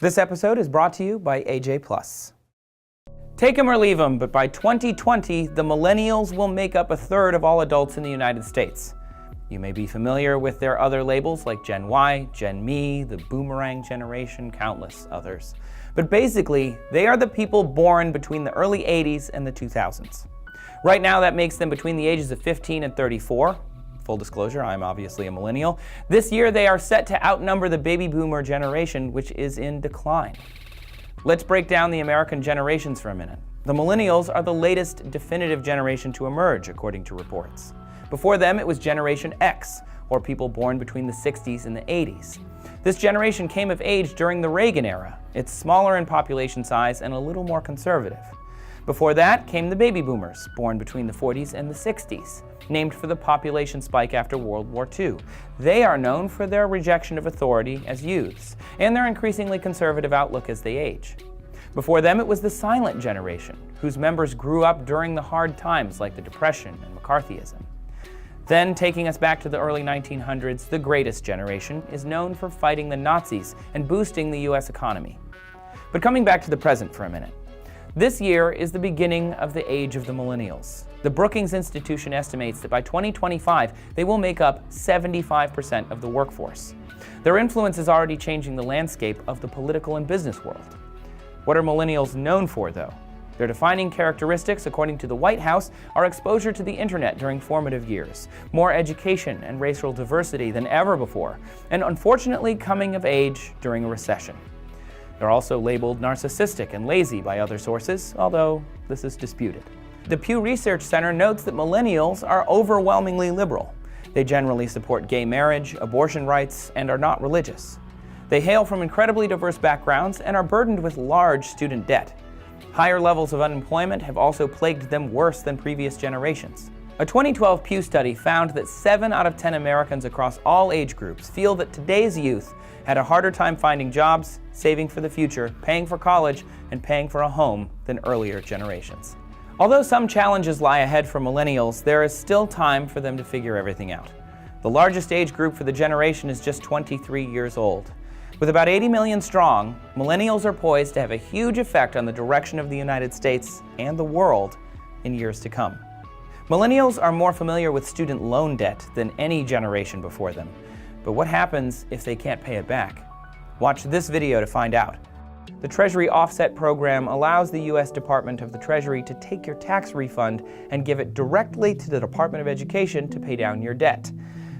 This episode is brought to you by AJ+. Take 'em or leave 'em, but by 2020, the millennials will make up a third of all adults in the United States. You may be familiar with their other labels like Gen Y, Gen Me, the Boomerang Generation, countless others. But basically, they are the people born between the early 80s and the 2000s. Right now, that makes them between the ages of 15 and 34. Full disclosure, I'm obviously a millennial. This year, they are set to outnumber the baby boomer generation, which is in decline. Let's break down the American generations for a minute. The millennials are the latest definitive generation to emerge, according to reports. Before them, it was Generation X, or people born between the 60s and the 80s. This generation came of age during the Reagan era. It's smaller in population size and a little more conservative. Before that came the baby boomers, born between the 40s and the 60s, named for the population spike after World War II. They are known for their rejection of authority as youths, and their increasingly conservative outlook as they age. Before them, it was the silent generation, whose members grew up during the hard times like the Depression and McCarthyism. Then, taking us back to the early 1900s, the greatest generation is known for fighting the Nazis and boosting the US economy. But coming back to the present for a minute. This year is the beginning of the age of the millennials. The Brookings Institution estimates that by 2025, they will make up 75% of the workforce. Their influence is already changing the landscape of the political and business world. What are millennials known for, though? Their defining characteristics, according to the White House, are exposure to the internet during formative years, more education and racial diversity than ever before, and unfortunately coming of age during a recession. They're also labeled narcissistic and lazy by other sources, although this is disputed. The Pew Research Center notes that millennials are overwhelmingly liberal. They generally support gay marriage, abortion rights, and are not religious. They hail from incredibly diverse backgrounds and are burdened with large student debt. Higher levels of unemployment have also plagued them worse than previous generations. A 2012 Pew study found that 7 out of 10 Americans across all age groups feel that today's youth had a harder time finding jobs, saving for the future, paying for college, and paying for a home than earlier generations. Although some challenges lie ahead for millennials, there is still time for them to figure everything out. The largest age group for the generation is just 23 years old. With about 80 million strong, millennials are poised to have a huge effect on the direction of the United States and the world in years to come. Millennials are more familiar with student loan debt than any generation before them. But what happens if they can't pay it back? Watch this video to find out. The Treasury Offset Program allows the U.S. Department of the Treasury to take your tax refund and give it directly to the Department of Education to pay down your debt.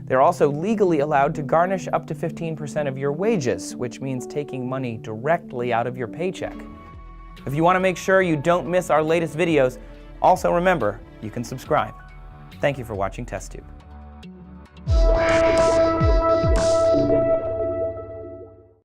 They're also legally allowed to garnish up to 15% of your wages, which means taking money directly out of your paycheck. If you want to make sure you don't miss our latest videos, also remember, you can subscribe. Thank you for watching TestTube.